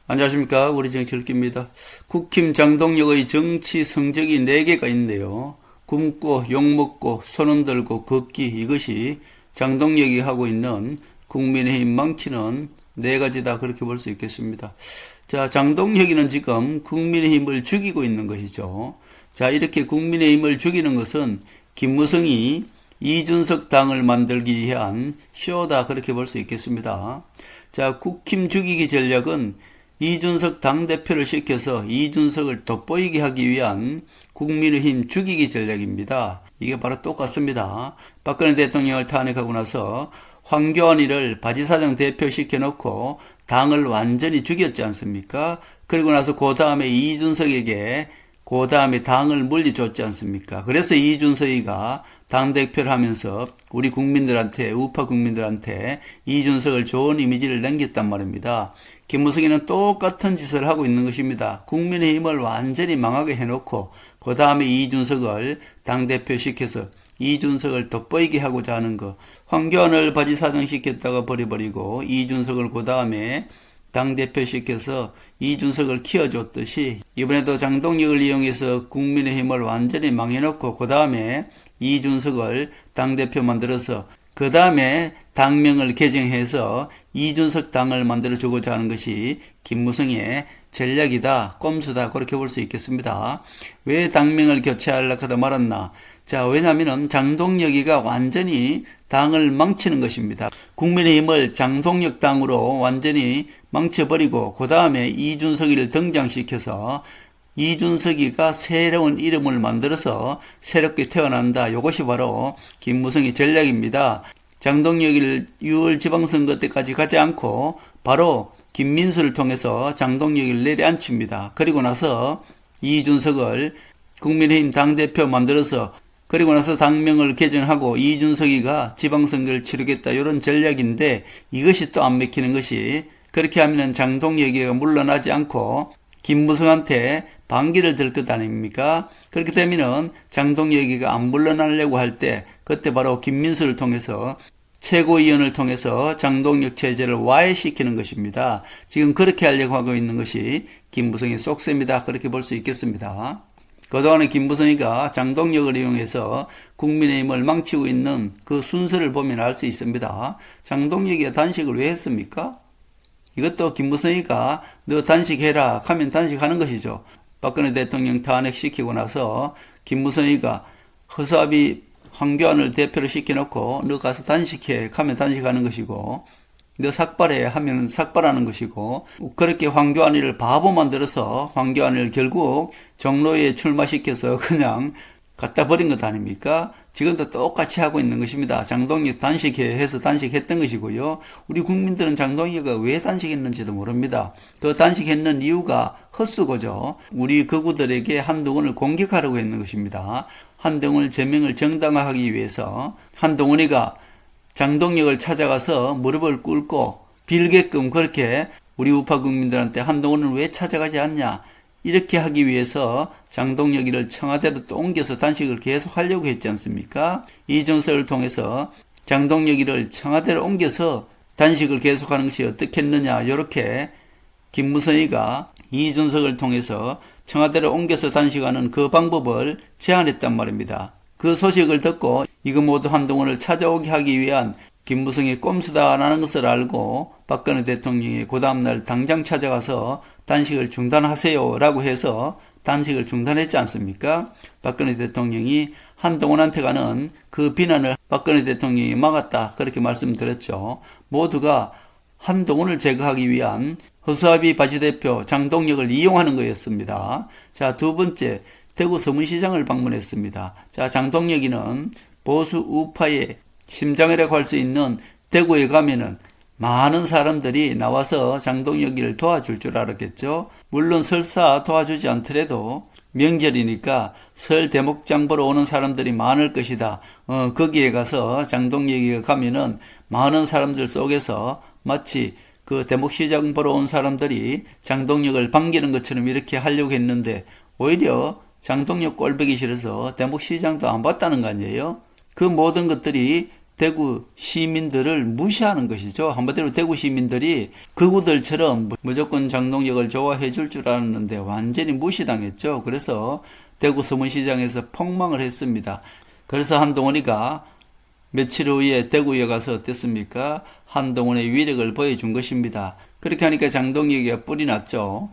안녕하십니까. 우리 정치일기입니다. 국힘 장동혁의 정치 성적이 4개가 있는데요. 굶고 욕먹고 손흔 들고 걷기, 이것이 장동혁이 하고 있는 국민의힘 망치는 4가지다, 그렇게 볼 수 있겠습니다. 자, 장동혁이는 지금 국민의힘을 죽이고 있는 것이죠. 자, 이렇게 국민의힘을 죽이는 것은 김무성이 이준석 당을 만들기 위한 쇼다, 그렇게 볼 수 있겠습니다. 자, 국힘 죽이기 전략은 이준석 당대표를 시켜서 이준석을 돋보이게 하기 위한 국민의힘 죽이기 전략입니다. 이게 바로 똑같습니다. 박근혜 대통령을 탄핵하고 나서 황교안이를 바지사장 대표 시켜놓고 당을 완전히 죽였지 않습니까? 그리고 나서 그 다음에 이준석에게 그 다음에 당을 물려줬지 않습니까? 그래서 이준석이가 당대표를 하면서 우리 국민들한테, 우파 국민들한테 이준석을 좋은 이미지를 남겼단 말입니다. 김무성이는 똑같은 짓을 하고 있는 것입니다. 국민의힘을 완전히 망하게 해놓고 그 다음에 이준석을 당대표 시켜서 이준석을 돋보이게 하고자 하는 거. 황교안을 바지사장 시켰다가 버려버리고 이준석을 그 다음에 당대표 시켜서 이준석을 키워줬듯이 이번에도 장동혁을 이용해서 국민의힘을 완전히 망해놓고 그 다음에 이준석을 당대표 만들어서 그 다음에 당명을 개정해서 이준석 당을 만들어주고자 하는 것이 김무성의 전략이다, 꼼수다, 그렇게 볼 수 있겠습니다. 왜 당명을 교체하려고 하다 말았나? 자, 왜냐하면 장동혁이가 완전히 당을 망치는 것입니다. 국민의힘을 장동혁 당으로 완전히 망쳐버리고 그 다음에 이준석이를 등장시켜서 이준석이가 새로운 이름을 만들어서 새롭게 태어난다. 이것이 바로 김무성의 전략입니다. 장동혁을 6월 지방선거 때까지 가지 않고 바로 김민수를 통해서 장동혁을 내려앉힙니다. 그리고 나서 이준석을 국민의힘 당대표 만들어서 그리고 나서 당명을 개정하고 이준석이가 지방선거를 치르겠다, 이런 전략인데 이것이 또 안 맥히는 것이, 그렇게 하면 장동혁이가 물러나지 않고 김무성한테 반기를 들 것 아닙니까? 그렇게 되면은 장동혁이가 안 물러나려고 할 때 그때 바로 김민수를 통해서 최고위원을 통해서 장동혁 체제를 와해시키는 것입니다. 지금 그렇게 하려고 하고 있는 것이 김무성의 속셈이다, 그렇게 볼 수 있겠습니다. 그동안에 김무성이가 장동혁을 이용해서 국민의힘을 망치고 있는 그 순서를 보면 알 수 있습니다. 장동혁이 단식을 왜 했습니까? 이것도 김무성이가 너 단식해라 하면 단식하는 것이죠. 박근혜 대통령 탄핵시키고 나서 김무성이가 허수아비 황교안을 대표로 시켜놓고 너 가서 단식해 하면 단식하는 것이고, 너 삭발해 하면 삭발하는 것이고, 그렇게 황교안이를 바보 만들어서 황교안을 결국 종로에 출마시켜서 그냥 갖다 버린 것 아닙니까? 지금도 똑같이 하고 있는 것입니다. 장동혁 단식해 해서 단식했던 것이고요. 우리 국민들은 장동혁이 왜 단식했는지도 모릅니다. 그 단식했는 이유가 헛수고죠. 우리 극우들에게 한동훈을 공격하려고 했는 것입니다. 한동훈 제명을 정당화하기 위해서 한동훈이가 장동혁을 찾아가서 무릎을 꿇고 빌게끔 그렇게 우리 우파 국민들한테 한동훈을 왜 찾아가지 않냐, 이렇게 하기 위해서 장동혁이를 청와대로 또 옮겨서 단식을 계속 하려고 했지 않습니까? 이준석을 통해서 장동혁이를 청와대로 옮겨서 단식을 계속하는 것이 어떻겠느냐, 이렇게 김무성이가 이준석을 통해서 청와대로 옮겨서 단식하는 그 방법을 제안했단 말입니다. 그 소식을 듣고 이거 모두 한동훈을 찾아오게 하기 위한 김무성의 꼼수다라는 것을 알고 박근혜 대통령이 그 다음날 당장 찾아가서 단식을 중단하세요 라고 해서 단식을 중단했지 않습니까? 박근혜 대통령이 한동훈한테 가는 그 비난을 박근혜 대통령이 막았다, 그렇게 말씀드렸죠. 모두가 한동훈을 제거하기 위한 허수아비 바지대표 장동혁을 이용하는 거였습니다. 자, 두 번째, 대구 서문시장을 방문했습니다. 자, 장동혁이는 보수 우파의 심장이라고 할 수 있는 대구에 가면은 많은 사람들이 나와서 장동혁이를 도와줄 줄 알았겠죠. 물론 설사 도와주지 않더라도 명절이니까 설 대목장 보러 오는 사람들이 많을 것이다. 거기에 가서 장동혁이가 가면은 많은 사람들 속에서 마치 그 대목시장 보러 온 사람들이 장동혁을 반기는 것처럼 이렇게 하려고 했는데 오히려 장동혁 꼴보기 싫어서 대목시장도 안 봤다는 거 아니에요? 그 모든 것들이 대구 시민들을 무시하는 것이죠. 한마디로 대구 시민들이 극우들처럼 무조건 장동혁을 좋아해 줄 줄 알았는데 완전히 무시당했죠. 그래서 대구 서문시장에서 폭망을 했습니다. 그래서 한동훈이가 며칠 후에 대구에 가서 어땠습니까? 한동훈의 위력을 보여준 것입니다. 그렇게 하니까 장동혁이 뿔이 났죠.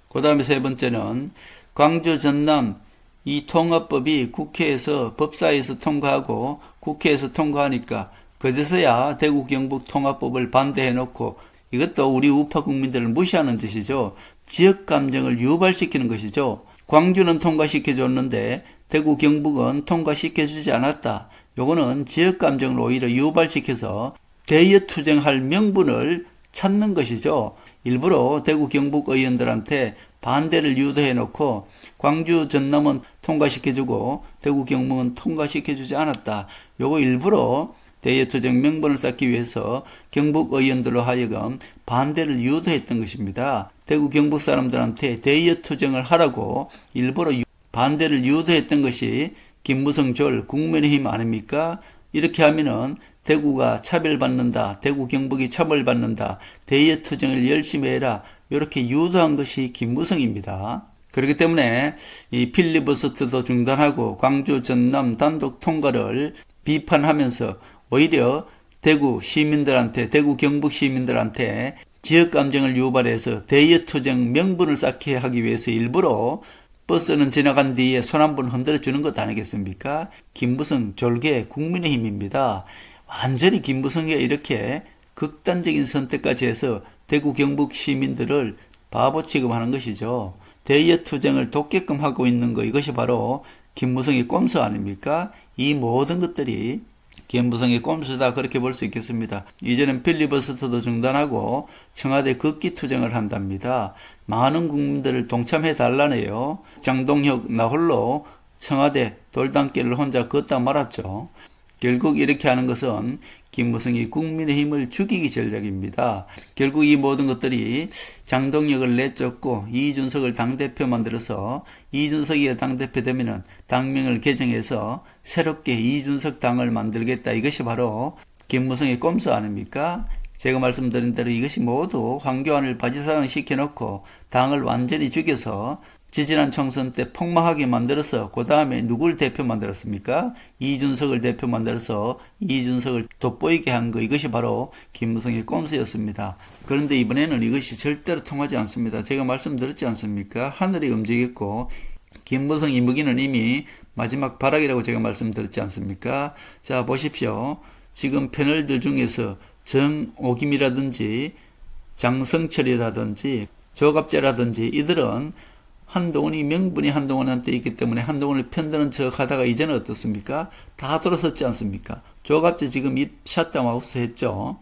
그 다음에 세 번째는 광주 전남 이 통합법이 국회에서 법사위에서 통과하고 국회에서 통과하니까 그제서야 대구 경북 통합법을 반대해놓고 이것도 우리 우파 국민들을 무시하는 짓이죠. 지역 감정을 유발시키는 것이죠. 광주는 통과시켜줬는데 대구 경북은 통과시켜주지 않았다. 요거는 지역 감정을 오히려 유발시켜서 대여투쟁할 명분을 찾는 것이죠. 일부러 대구 경북 의원들한테 반대를 유도해 놓고 광주 전남은 통과시켜주고 대구 경북은 통과시켜주지 않았다. 요거 일부러 대여투쟁 명분을 쌓기 위해서 경북 의원들로 하여금 반대를 유도했던 것입니다. 대구 경북 사람들한테 대여투쟁을 하라고 일부러 반대를 유도했던 것이 김무성 졸 국민의힘 아닙니까? 이렇게 하면은 대구가 차별받는다. 대구 경북이 차별받는다. 대여투쟁을 열심히 해라. 이렇게 유도한 것이 김무성입니다. 그렇기 때문에 이 필리버스터도 중단하고 광주 전남 단독 통과를 비판하면서 오히려 대구 시민들한테 대구 경북 시민들한테 지역 감정을 유발해서 대여투쟁 명분을 쌓게 하기 위해서 일부러 버스는 지나간 뒤에 손 한 번 흔들어 주는 것 아니겠습니까? 김무성 졸개 국민의힘입니다. 완전히 김무성이 이렇게 극단적인 선택까지 해서 대구 경북 시민들을 바보 취급하는 것이죠. 대여투쟁을 돕게끔 하고 있는 거 이것이 바로 김무성의 꼼수 아닙니까? 이 모든 것들이 김무성의 꼼수다 그렇게 볼 수 있겠습니다. 이제는 필리버스터도 중단하고 청와대 극기투쟁을 한답니다. 많은 국민들을 동참해 달라네요. 장동혁 나 홀로 청와대 돌담길을 혼자 걷다 말았죠. 결국 이렇게 하는 것은 김무성이 국민의힘을 죽이기 전략입니다. 결국 이 모든 것들이 장동혁을 내쫓고 이준석을 당대표 만들어서 이준석이 당대표 되면은 당명을 개정해서 새롭게 이준석 당을 만들겠다. 이것이 바로 김무성의 꼼수 아닙니까? 제가 말씀드린 대로 이것이 모두 황교안을 바지사장 시켜놓고 당을 완전히 죽여서 지지난 총선 때 폭망하게 만들어서 그 다음에 누굴 대표 만들었습니까? 이준석을 대표 만들어서 이준석을 돋보이게 한 거 이것이 바로 김무성의 꼼수였습니다. 그런데 이번에는 이것이 절대로 통하지 않습니다. 제가 말씀드렸지 않습니까? 하늘이 움직였고 김무성 이무기는 이미 마지막 발악이라고 제가 말씀드렸지 않습니까? 자 보십시오. 지금 패널들 중에서 정오김이라든지 장성철이라든지 조갑재라든지 이들은 한동훈이 명분이 한동훈한테 있기 때문에 한동훈을 편드는 척 하다가 이제는 어떻습니까? 다 돌아섰지 않습니까? 조갑재 지금 입 샷다마우스 했죠.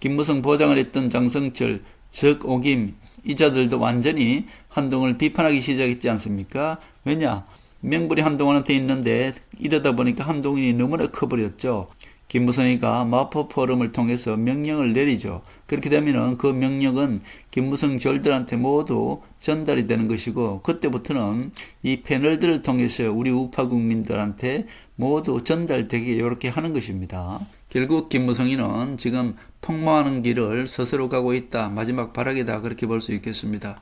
김무성 보장을 했던 장성철, 적오김 이 자들도 완전히 한동훈을 비판하기 시작했지 않습니까? 왜냐? 명분이 한동훈한테 있는데 이러다 보니까 한동훈이 너무나 커버렸죠. 김무성이가 마포 포럼을 통해서 명령을 내리죠. 그렇게 되면은 그 명령은 김무성 졸들한테 모두 전달이 되는 것이고 그때부터는 이 패널들을 통해서 우리 우파 국민들한테 모두 전달되게 이렇게 하는 것입니다. 결국 김무성이는 지금 폭망하는 길을 스스로 가고 있다. 마지막 발악이다. 그렇게 볼 수 있겠습니다.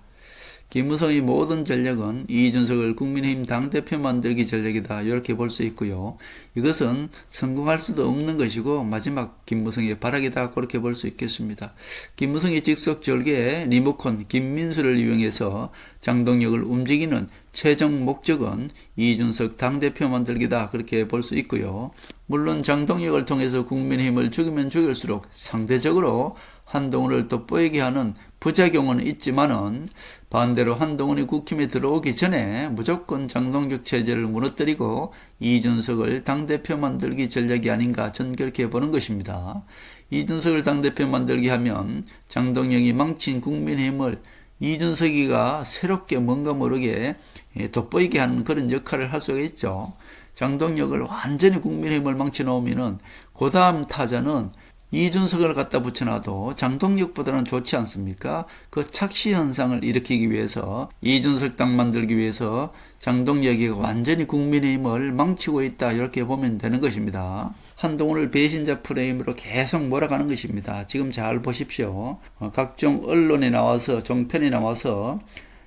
김무성의 모든 전략은 이준석을 국민의힘 당대표 만들기 전략이다. 이렇게 볼 수 있고요. 이것은 성공할 수도 없는 것이고 마지막 김무성의 발악이다. 그렇게 볼 수 있겠습니다. 김무성이 직속절개의 리모컨 김민수를 이용해서 장동혁을 움직이는 최종 목적은 이준석 당대표 만들기다. 그렇게 볼 수 있고요. 물론 장동혁을 통해서 국민의힘을 죽이면 죽일수록 상대적으로 한동훈을 돋보이게 하는 부작용은 있지만은 반대로 한동훈이 국힘에 들어오기 전에 무조건 장동혁 체제를 무너뜨리고 이준석을 당대표 만들기 전략이 아닌가 저는 그렇게 보는 것입니다. 이준석을 당대표 만들게 하면 장동혁이 망친 국민의힘을 이준석이가 새롭게 뭔가 모르게 돋보이게 하는 그런 역할을 할 수가 있죠. 장동혁을 완전히 국민의힘을 망쳐놓으면은 그 다음 타자는 이준석을 갖다 붙여놔도 장동혁보다는 좋지 않습니까? 그 착시 현상을 일으키기 위해서, 이준석 당 만들기 위해서 장동혁이 완전히 국민의힘을 망치고 있다, 이렇게 보면 되는 것입니다. 한동훈을 배신자 프레임으로 계속 몰아가는 것입니다. 지금 잘 보십시오. 각종 언론에 나와서, 종편에 나와서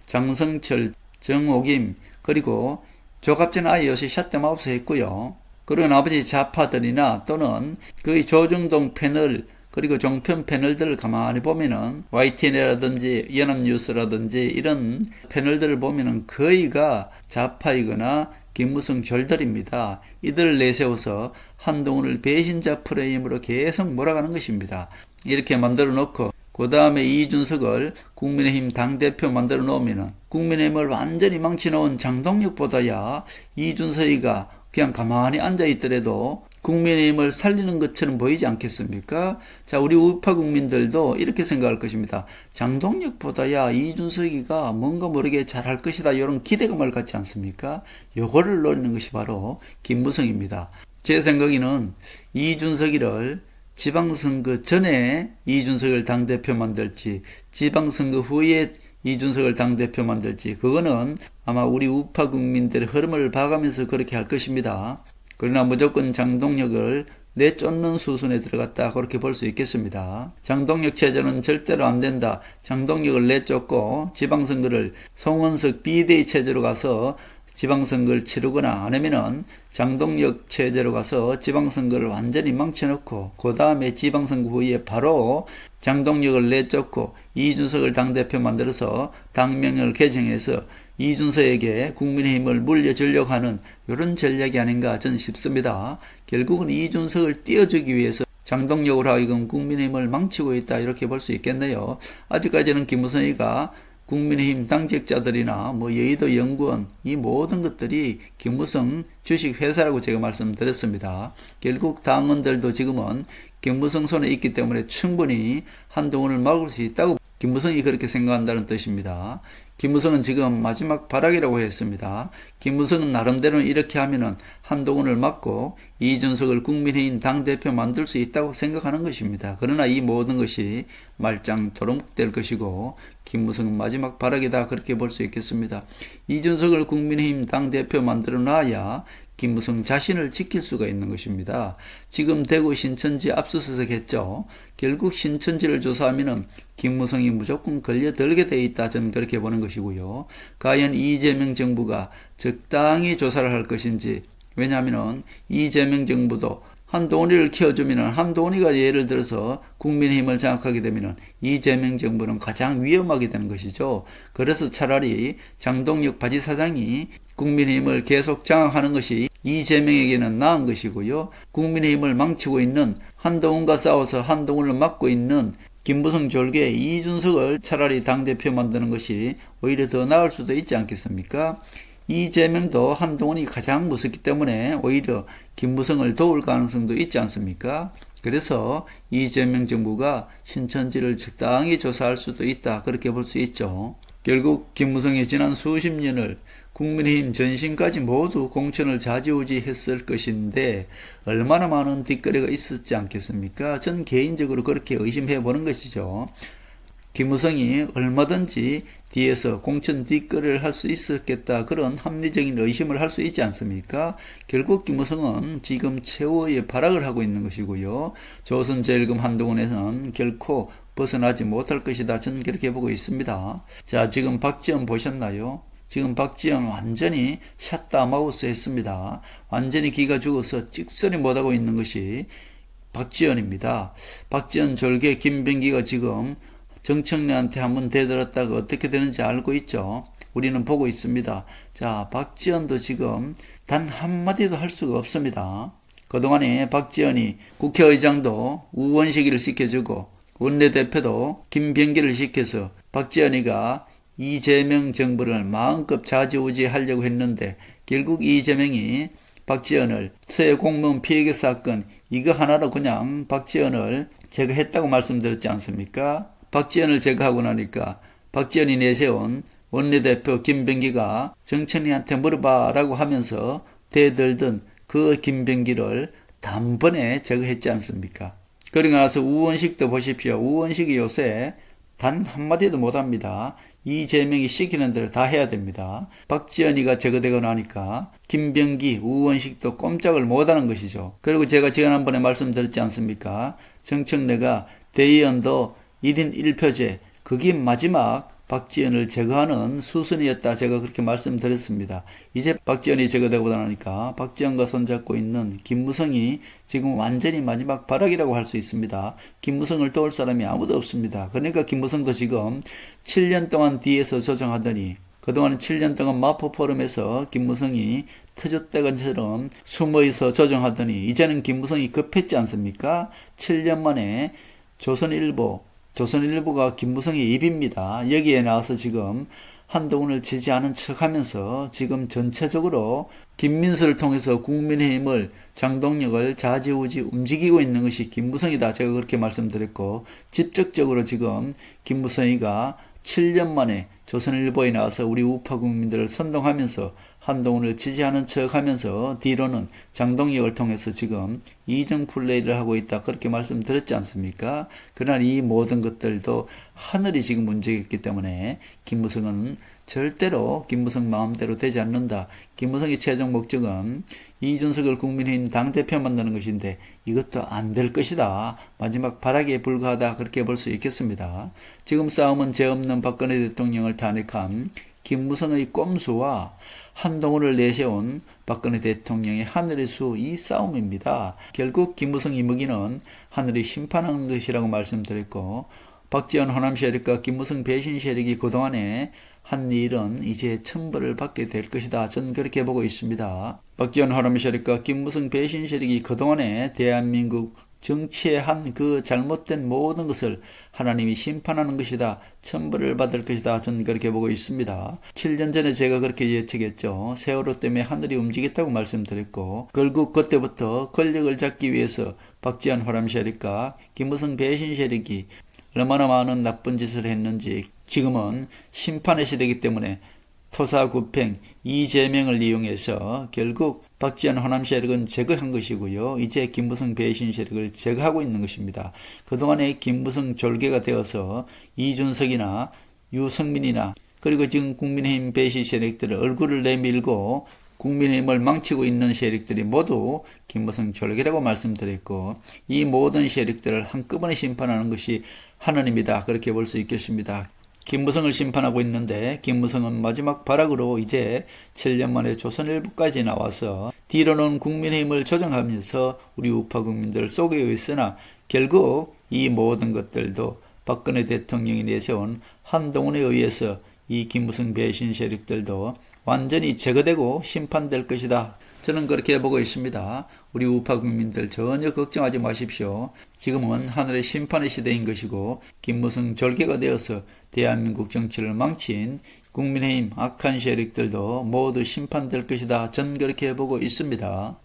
장성철, 정옥임, 그리고 조갑진 아예 요새 샷대마우스 했고요. 그리고 나머지 좌파들이나 또는 거의 조중동 패널, 그리고 종편 패널들을 가만히 보면은 YTN이라든지 연합뉴스라든지 이런 패널들을 보면은 거의가 좌파이거나 김무성 졸들입니다. 이들을 내세워서 한동훈을 배신자 프레임으로 계속 몰아가는 것입니다. 이렇게 만들어 놓고 그 다음에 이준석을 국민의힘 당대표 만들어 놓으면은 국민의힘을 완전히 망쳐놓은 장동혁보다야 이준석이가 그냥 가만히 앉아있더라도 국민의힘을 살리는 것처럼 보이지 않겠습니까? 자, 우리 우파 국민들도 이렇게 생각할 것입니다. 장동혁보다야 이준석이가 뭔가 모르게 잘할 것이다, 이런 기대감을 갖지 않습니까? 요거를 노리는 것이 바로 김무성입니다. 제 생각에는 이준석이를 지방선거 전에 이준석을 당대표 만들지, 지방선거 후에 이준석을 당대표 만들지, 그거는 아마 우리 우파 국민들의 흐름을 봐가면서 그렇게 할 것입니다. 그러나 무조건 장동혁을 내쫓는 수순에 들어갔다, 그렇게 볼 수 있겠습니다. 장동혁 체제는 절대로 안 된다. 장동혁을 내쫓고 지방선거를 송원석 비대위 체제로 가서 지방선거를 치르거나, 아니면은 장동혁 체제로 가서 지방선거를 완전히 망쳐놓고 그 다음에 지방선거 후에 바로 장동혁을 내쫓고 이준석을 당대표 만들어서 당명을 개정해서 이준석에게 국민의힘을 물려주려고 하는 이런 전략이 아닌가 저는 싶습니다. 결국은 이준석을 띄워주기 위해서 장동혁으로 하여금 국민의힘을 망치고 있다, 이렇게 볼 수 있겠네요. 아직까지는 김무성이가 국민의힘 당직자들이나 여의도 연구원, 이 모든 것들이 김무성 주식회사라고 제가 말씀드렸습니다. 결국 당원들도 지금은 김무성 손에 있기 때문에 충분히 한동훈을 막을 수 있다고 김무성이 그렇게 생각한다는 뜻입니다. 김무성은 지금 마지막 발악이라고 했습니다. 김무성은 나름대로는 이렇게 하면은 한동훈을 막고 이준석을 국민의힘 당대표 만들 수 있다고 생각하는 것입니다. 그러나 이 모든 것이 말짱 도루묵될 것이고 김무성은 마지막 발악이다, 그렇게 볼 수 있겠습니다. 이준석을 국민의힘 당대표 만들어 놔야 김무성 자신을 지킬 수가 있는 것입니다. 지금 대구 신천지 압수수색 했죠. 결국 신천지를 조사하면 김무성이 무조건 걸려들게 돼 있다, 저는 그렇게 보는 것이고요. 과연 이재명 정부가 적당히 조사를 할 것인지, 왜냐하면 이재명 정부도 한동훈이를 키워주면 한동훈이가 예를 들어서 국민의힘을 장악하게 되면 이재명 정부는 가장 위험하게 되는 것이죠. 그래서 차라리 장동혁 바지사장이 국민의힘을 계속 장악하는 것이 이재명에게는 나은 것이고요. 국민의힘을 망치고 있는 한동훈과 싸워서 한동훈을 막고 있는 김무성 졸개 이준석을 차라리 당대표 만드는 것이 오히려 더 나을 수도 있지 않겠습니까? 이재명도 한동훈이 가장 무섭기 때문에 오히려 김무성을 도울 가능성도 있지 않습니까? 그래서 이재명 정부가 신천지를 적당히 조사할 수도 있다, 그렇게 볼 수 있죠. 결국 김무성이 지난 수십 년을 국민의힘 전신까지 모두 공천을 좌지우지했을 것인데 얼마나 많은 뒷거래가 있었지 않겠습니까? 전 개인적으로 그렇게 의심해 보는 것이죠. 김무성이 얼마든지 뒤에서 공천 뒷거래를 할 수 있었겠다, 그런 합리적인 의심을 할 수 있지 않습니까? 결국 김무성은 지금 최후의 발악을 하고 있는 것이고요. 조선제일금 한동훈에서는 결코 벗어나지 못할 것이다, 저는 그렇게 보고 있습니다. 자, 지금 박지원 보셨나요? 지금 박지원 완전히 샷다마우스 했습니다. 완전히 기가 죽어서 찍소리 못하고 있는 것이 박지원입니다. 박지원 졸개 김병기가 지금 정청래한테 한번 대들었다가 어떻게 되는지 알고 있죠. 우리는 보고 있습니다. 자, 박지원도 지금 단 한마디도 할 수가 없습니다. 그동안에 박지원이 국회의장도 우원식이를 시켜주고 원내대표도 김병기를 시켜서 박지원이가 이재명 정부를 마음껏 좌지우지하려고 했는데 결국 이재명이 박지원을 서해 공무원 피해자 사건 이거 하나로 그냥 박지원을 제거했다고 말씀드렸지 않습니까? 박지원을 제거하고 나니까 박지원이 내세운 원내대표 김병기가 정청래한테 물어봐라고 하면서 대들던 그 김병기를 단번에 제거했지 않습니까? 그러고 나서 우원식도 보십시오. 우원식이 요새 단 한마디도 못합니다. 이재명이 시키는 대로 다 해야 됩니다. 박지원이가 제거되고 나니까 김병기, 우원식도 꼼짝을 못하는 것이죠. 그리고 제가 지난번에 말씀드렸지 않습니까? 정청래가 대의원도 1인 1표제, 그게 마지막 박지원을 제거하는 수순이었다. 제가 그렇게 말씀드렸습니다. 이제 박지원이 제거되고 나니까 박지원과 손잡고 있는 김무성이 지금 완전히 마지막 발악이라고 할 수 있습니다. 김무성을 도울 사람이 아무도 없습니다. 그러니까 김무성도 지금 7년 동안 뒤에서 조정하더니 그동안 7년 동안 마포 포럼에서 김무성이 터줏대감처럼 숨어있어 조정하더니 이제는 김무성이 급했지 않습니까? 7년 만에 조선일보가 김무성의 입입니다. 여기에 나와서 지금 한동훈을 지지하는 척하면서 지금 전체적으로 김민수를 통해서 국민의힘을 장동혁을 좌지우지 움직이고 있는 것이 김무성이다. 제가 그렇게 말씀드렸고 직접적으로 지금 김무성이가 7년 만에 조선일보에 나와서 우리 우파 국민들을 선동하면서 한동훈을 지지하는 척하면서 뒤로는 장동혁을 통해서 지금 이중 플레이를 하고 있다. 그렇게 말씀드렸지 않습니까? 그러나 이 모든 것들도 하늘이 지금 움직였기 때문에 김무성은 절대로 김무성 마음대로 되지 않는다. 김무성의 최종 목적은 이준석을 국민의힘 당대표 만드는 것인데 이것도 안 될 것이다. 마지막 발악에 불과하다. 그렇게 볼 수 있겠습니다. 지금 싸움은 죄 없는 박근혜 대통령을 탄핵한 김무성의 꼼수와 한동훈을 내세운 박근혜 대통령의 하늘의 수, 이 싸움입니다. 결국 김무성 이무기는 하늘이 심판하는 것이라고 말씀드렸고 박지원 호남 세력과 김무성 배신 세력이 그동안에 한 일은 이제 천벌을 받게 될 것이다. 전 그렇게 보고 있습니다. 박지원 호남 세력과 김무성 배신 세력이 그동안에 대한민국 정치에 한 그 잘못된 모든 것을 하나님이 심판하는 것이다. 천벌을 받을 것이다. 저는 그렇게 보고 있습니다. 7년 전에 제가 그렇게 예측했죠. 세월호 때문에 하늘이 움직였다고 말씀드렸고 결국 그때부터 권력을 잡기 위해서 박지원 호남 세력과 김무성 배신 세력이 얼마나 많은 나쁜 짓을 했는지 지금은 심판의 시대이기 때문에 토사구팽 이재명을 이용해서 결국 박지원 호남 세력은 제거한 것이고요. 이제 김무성 배신 세력을 제거하고 있는 것입니다. 그동안에 김무성 졸개가 되어서 이준석이나 유승민이나 그리고 지금 국민의힘 배신 세력들의 얼굴을 내밀고 국민의힘을 망치고 있는 세력들이 모두 김무성 졸개라고 말씀드렸고 이 모든 세력들을 한꺼번에 심판하는 것이 하나님이다. 그렇게 볼 수 있겠습니다. 김무성을 심판하고 있는데 김무성은 마지막 발악으로 이제 7년 만에 조선일보까지 나와서 뒤로는 국민의힘을 조정하면서 우리 우파 국민들을 속이고 있으나 결국 이 모든 것들도 박근혜 대통령이 내세운 한동훈에 의해서 이 김무성 배신 세력들도 완전히 제거되고 심판될 것이다. 저는 그렇게 보고 있습니다. 우리 우파 국민들 전혀 걱정하지 마십시오. 지금은 하늘의 심판의 시대인 것이고 김무성 졸개가 되어서 대한민국 정치를 망친 국민의힘 악한 세력들도 모두 심판될 것이다. 저는 그렇게 보고 있습니다.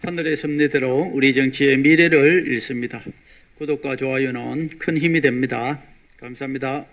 하늘의 섭리대로 우리 정치의 미래를 읽습니다. 구독과 좋아요는 큰 힘이 됩니다. 감사합니다.